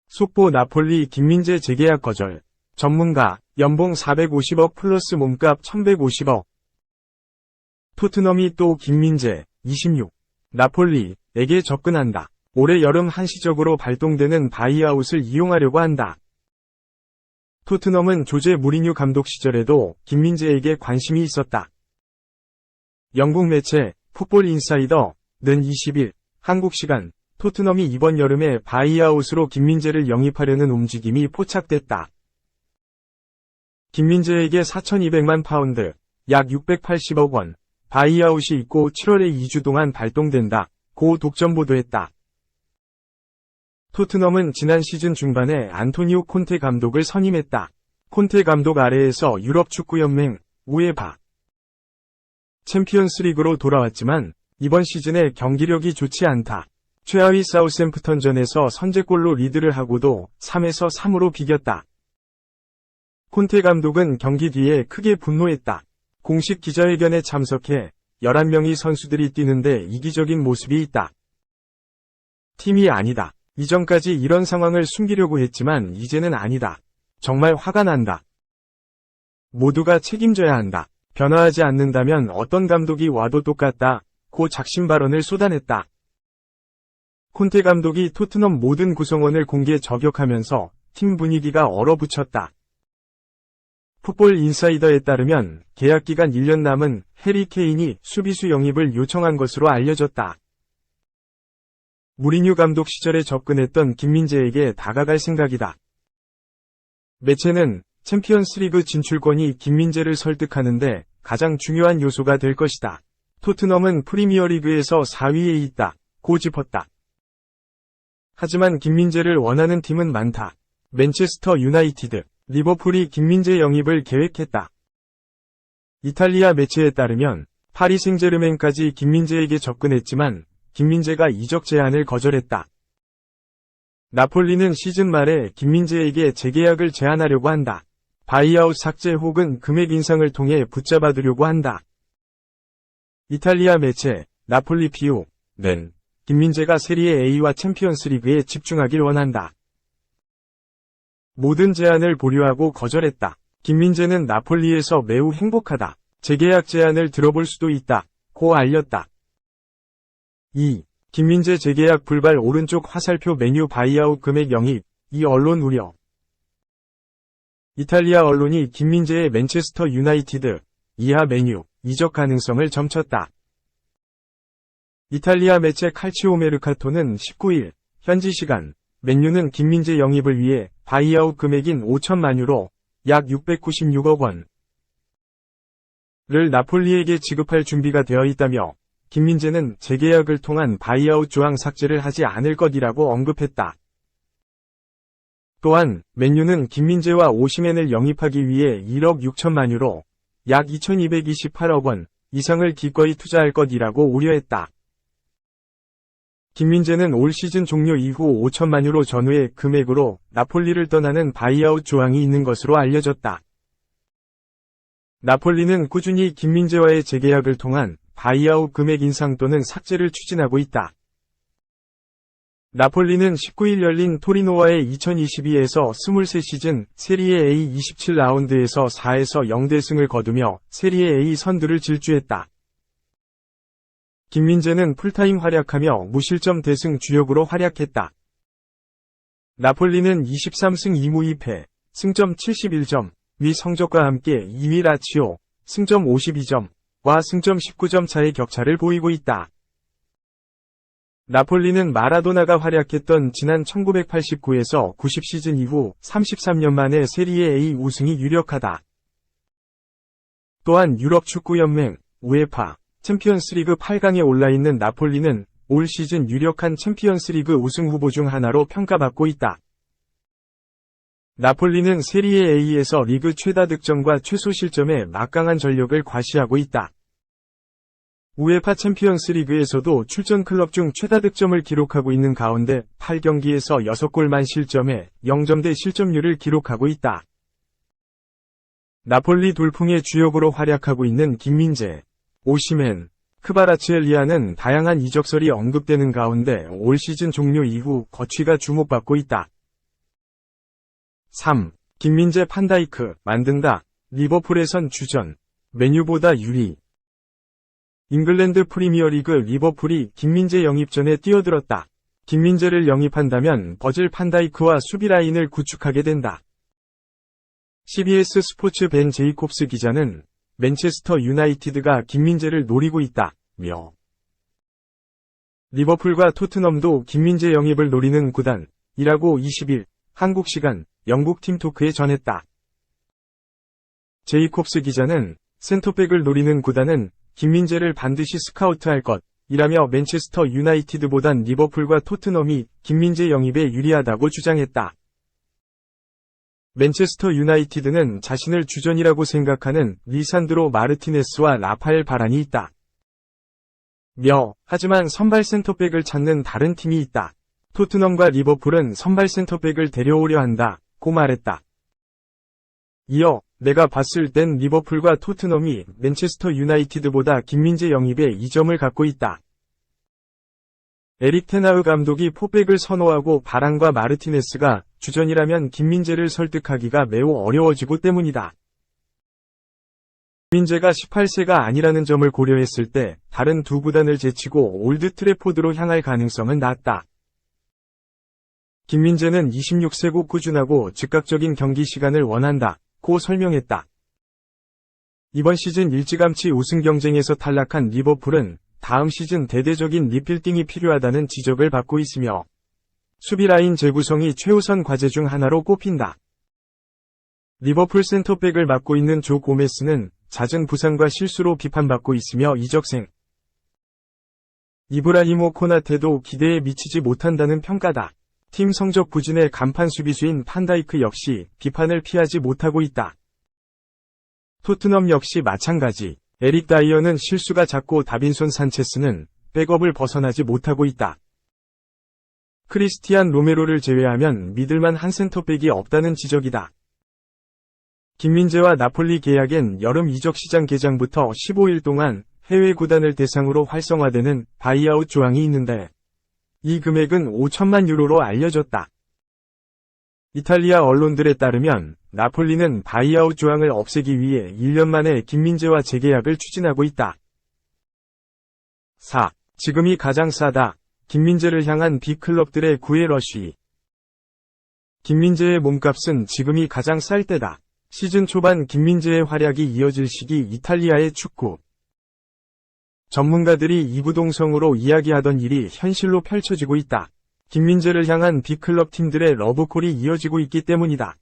속보 나폴리 김민재 재계약 거절. 전문가, 연봉 450억 플러스 몸값 1150억. 토트넘이 또 김민재, 26, 나폴리에게 접근한다. 올해 여름 한시적으로 발동되는 바이아웃을 이용하려고 한다. 토트넘은 조제 무리뉴 감독 시절에도 김민재에게 관심이 있었다. 영국 매체 풋볼 인사이더는 20일 한국 시간 토트넘이 이번 여름에 바이아웃으로 김민재를 영입하려는 움직임이 포착됐다. 김민재에게 4,200만 파운드, 약 680억 원, 바이아웃이 있고 7월에 2주 동안 발동된다. 고 독점 보도했다. 토트넘은 지난 시즌 중반에 안토니오 콘테 감독을 선임했다. 콘테 감독 아래에서 유럽 축구연맹, 우에파 챔피언스리그로 돌아왔지만 이번 시즌에 경기력이 좋지 않다. 최하위 사우샘프턴전에서 선제골로 리드를 하고도 3에서 3으로 비겼다. 콘테 감독은 경기 뒤에 크게 분노했다. 공식 기자회견에 참석해 11명의 선수들이 뛰는데 이기적인 모습이 있다. 팀이 아니다. 이전까지 이런 상황을 숨기려고 했지만 이제는 아니다. 정말 화가 난다. 모두가 책임져야 한다. 변화하지 않는다면 어떤 감독이 와도 똑같다. 고 작심 발언을 쏟아냈다. 콘테 감독이 토트넘 모든 구성원을 공개 저격하면서 팀 분위기가 얼어붙였다. 풋볼 인사이더에 따르면 계약 기간 1년 남은 해리 케인이 수비수 영입을 요청한 것으로 알려졌다. 무리뉴 감독 시절에 접근했던 김민재에게 다가갈 생각이다. 매체는 챔피언스리그 진출권이 김민재를 설득하는데 가장 중요한 요소가 될 것이다. 토트넘은 프리미어리그에서 4위에 있다. 고 짚었다. 하지만 김민재를 원하는 팀은 많다. 맨체스터 유나이티드, 리버풀이 김민재 영입을 계획했다. 이탈리아 매체에 따르면 파리 생제르맹까지 김민재에게 접근했지만 김민재가 이적 제안을 거절했다. 나폴리는 시즌 말에 김민재에게 재계약을 제안하려고 한다. 바이아웃 삭제 혹은 금액 인상을 통해 붙잡아두려고 한다. 이탈리아 매체 나폴리 피오는 김민재가 세리에 A와 챔피언스리그에 집중하길 원한다. 모든 제안을 보류하고 거절했다. 김민재는 나폴리에서 매우 행복하다. 재계약 제안을 들어볼 수도 있다. 고 알렸다. 2. 김민재 재계약 불발 오른쪽 화살표 메뉴 바이아웃 금액 영입. 이 언론 우려. 이탈리아 언론이 김민재의 맨체스터 유나이티드 이하 메뉴 이적 가능성을 점쳤다. 이탈리아 매체 칼치오 메르카토는 19일 현지 시간 맨유는 김민재 영입을 위해 바이아웃 금액인 5천만 유로 약 696억 원을 나폴리에게 지급할 준비가 되어 있다며 김민재는 재계약을 통한 바이아웃 조항 삭제를 하지 않을 것이라고 언급했다. 또한 맨유는 김민재와 오시멘을 영입하기 위해 1억 6천만 유로 약 2228억 원 이상을 기꺼이 투자할 것이라고 우려했다. 김민재는 올 시즌 종료 이후 5천만 유로 전후의 금액으로 나폴리를 떠나는 바이아웃 조항이 있는 것으로 알려졌다. 나폴리는 꾸준히 김민재와의 재계약을 통한 바이아웃 금액 인상 또는 삭제를 추진하고 있다. 나폴리는 19일 열린 토리노와의 2022에서 23시즌 세리에 A 27라운드에서 4에서 0대승을 거두며 세리에 A 선두를 질주했다. 김민재는 풀타임 활약하며 무실점 대승 주역으로 활약했다. 나폴리는 23승 2무 2패, 승점 71점, 위 성적과 함께 2위 라치오, 승점 52점과 승점 19점 차의 격차를 보이고 있다. 나폴리는 마라도나가 활약했던 지난 1989에서 90 시즌 이후 33년 만에 세리에 A 우승이 유력하다. 또한 유럽 축구연맹, 우에파, 챔피언스리그 8강에 올라있는 나폴리는 올 시즌 유력한 챔피언스리그 우승 후보 중 하나로 평가받고 있다. 나폴리는 세리에 A에서 리그 최다 득점과 최소 실점에 막강한 전력을 과시하고 있다. 우에파 챔피언스리그에서도 출전 클럽 중 최다 득점을 기록하고 있는 가운데 8경기에서 6골만 실점해 0점대 실점률을 기록하고 있다. 나폴리 돌풍의 주역으로 활약하고 있는 김민재, 오시멘, 크바라츠엘리아는 다양한 이적설이 언급되는 가운데 올 시즌 종료 이후 거취가 주목받고 있다. 3. 김민재 판다이크, 만든다. 리버풀에선 주전. 맨유보다 유리. 잉글랜드 프리미어리그 리버풀이 김민재 영입 전에 뛰어들었다. 김민재를 영입한다면 버질 판다이크와 수비 라인을 구축하게 된다. CBS 스포츠 벤 제이콥스 기자는 맨체스터 유나이티드가 김민재를 노리고 있다며 리버풀과 토트넘도 김민재 영입을 노리는 구단이라고 20일 한국 시간 영국 팀토크에 전했다. 제이콥스 기자는 센터백을 노리는 구단은 김민재를 반드시 스카우트할 것이라며 맨체스터 유나이티드보단 리버풀과 토트넘이 김민재 영입에 유리하다고 주장했다. 맨체스터 유나이티드는 자신을 주전이라고 생각하는 리산드로 마르티네스와 라파엘 바란이 있다. 하지만 선발 센터백을 찾는 다른 팀이 있다. 토트넘과 리버풀은 선발 센터백을 데려오려 한다고 말했다. 이어 내가 봤을 땐 리버풀과 토트넘이 맨체스터 유나이티드보다 김민재 영입에 이점을 갖고 있다. 에릭 테나흐 감독이 포백을 선호하고 바란과 마르티네스가 주전이라면 김민재를 설득하기가 매우 어려워지고 때문이다. 김민재가 18세가 아니라는 점을 고려했을 때 다른 두 구단을 제치고 올드 트래포드로 향할 가능성은 낮다. 김민재는 26세고 꾸준하고 즉각적인 경기 시간을 원한다고 설명했다. 이번 시즌 일찌감치 우승 경쟁에서 탈락한 리버풀은 다음 시즌 대대적인 리필딩이 필요하다는 지적을 받고 있으며 수비 라인 재구성이 최우선 과제 중 하나로 꼽힌다. 리버풀 센터백을 맡고 있는 조 고메스는 잦은 부상과 실수로 비판받고 있으며 이적생. 이브라히모 코나테도 기대에 미치지 못한다는 평가다. 팀 성적 부진의 간판 수비수인 판다이크 역시 비판을 피하지 못하고 있다. 토트넘 역시 마찬가지. 에릭 다이어는 실수가 잦고 다빈손 산체스는 백업을 벗어나지 못하고 있다. 크리스티안 로메로를 제외하면 믿을만 한 센터백이 없다는 지적이다. 김민재와 나폴리 계약엔 여름 이적 시장 개장부터 15일 동안 해외 구단을 대상으로 활성화되는 바이아웃 조항이 있는데 이 금액은 5천만 유로로 알려졌다. 이탈리아 언론들에 따르면 나폴리는 바이아웃 조항을 없애기 위해 1년 만에 김민재와 재계약을 추진하고 있다. 4. 지금이 가장 싸다. 김민재를 향한 빅클럽들의 구애 러쉬. 김민재의 몸값은 지금이 가장 쌀 때다. 시즌 초반 김민재의 활약이 이어질 시기 이탈리아의 축구. 전문가들이 이구동성으로 이야기하던 일이 현실로 펼쳐지고 있다. 김민재를 향한 빅클럽 팀들의 러브콜이 이어지고 있기 때문이다.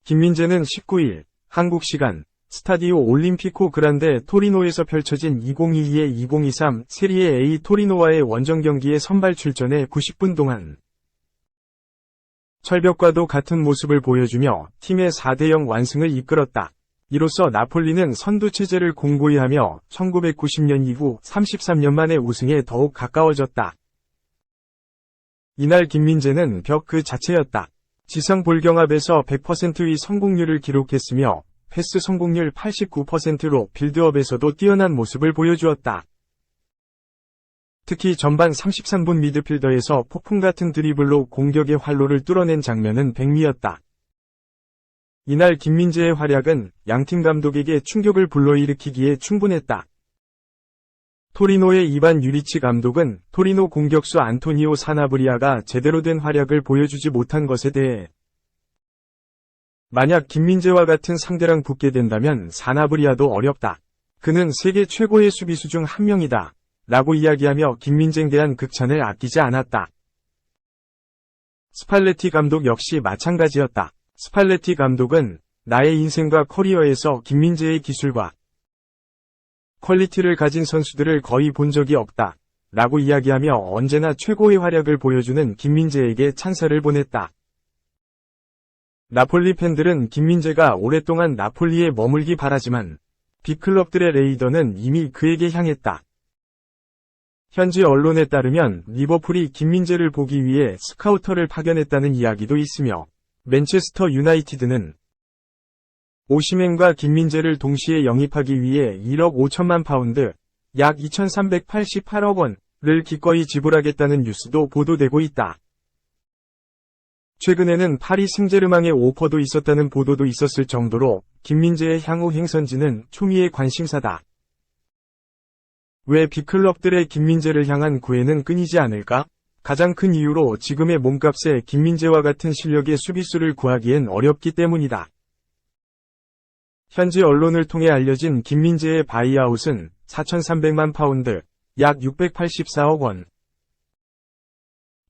김민재는 19일 한국 시간 스타디오 올림피코 그란데 토리노에서 펼쳐진 2022-2023 세리에 A 토리노와의 원정 경기에 선발 출전해 90분 동안 철벽과도 같은 모습을 보여주며 팀의 4대0 완승을 이끌었다. 이로써 나폴리는 선두체제를 공고히 하며 1990년 이후 33년 만의 우승에 더욱 가까워졌다. 이날 김민재는 벽 그 자체였다. 지상 볼경합에서 100%의 성공률을 기록했으며 패스 성공률 89%로 빌드업에서도 뛰어난 모습을 보여주었다. 특히 전반 33분 미드필더에서 폭풍 같은 드리블로 공격의 활로를 뚫어낸 장면은 백미였다. 이날 김민재의 활약은 양팀 감독에게 충격을 불러일으키기에 충분했다. 토리노의 이반 유리치 감독은 토리노 공격수 안토니오 사나브리아가 제대로 된 활약을 보여주지 못한 것에 대해 만약 김민재와 같은 상대랑 붙게 된다면 사나브리아도 어렵다. 그는 세계 최고의 수비수 중 한 명이다. 라고 이야기하며 김민재에 대한 극찬을 아끼지 않았다. 스팔레티 감독 역시 마찬가지였다. 스팔레티 감독은 나의 인생과 커리어에서 김민재의 기술과 퀄리티를 가진 선수들을 거의 본 적이 없다. 라고 이야기하며 언제나 최고의 활약을 보여주는 김민재에게 찬사를 보냈다. 나폴리 팬들은 김민재가 오랫동안 나폴리에 머물기 바라지만 빅클럽들의 레이더는 이미 그에게 향했다. 현지 언론에 따르면 리버풀이 김민재를 보기 위해 스카우터를 파견했다는 이야기도 있으며 맨체스터 유나이티드는 오시맨과 김민재를 동시에 영입하기 위해 1억 5천만 파운드, 약 2,388억 원을 기꺼이 지불하겠다는 뉴스도 보도되고 있다. 최근에는 파리 생제르맹의 오퍼도 있었다는 보도도 있었을 정도로 김민재의 향후 행선지는 초미의 관심사다. 왜 빅클럽들의 김민재를 향한 구애는 끊이지 않을까? 가장 큰 이유로 지금의 몸값에 김민재와 같은 실력의 수비수를 구하기엔 어렵기 때문이다. 현지 언론을 통해 알려진 김민재의 바이아웃은 4,300만 파운드, 약 684억 원.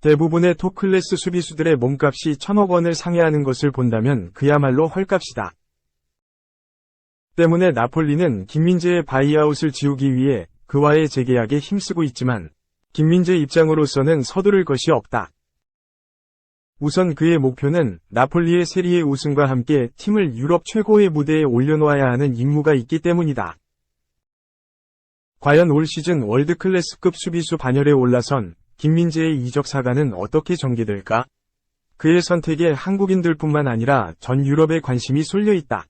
대부분의 톱클래스 수비수들의 몸값이 1,000억 원을 상회하는 것을 본다면 그야말로 헐값이다. 때문에 나폴리는 김민재의 바이아웃을 지우기 위해 그와의 재계약에 힘쓰고 있지만 김민재 입장으로서는 서두를 것이 없다. 우선 그의 목표는 나폴리의 세리에 우승과 함께 팀을 유럽 최고의 무대에 올려놓아야 하는 임무가 있기 때문이다. 과연 올 시즌 월드클래스급 수비수 반열에 올라선 김민재의 이적 사가는 어떻게 전개될까? 그의 선택에 한국인들뿐만 아니라 전 유럽의 관심이 쏠려 있다.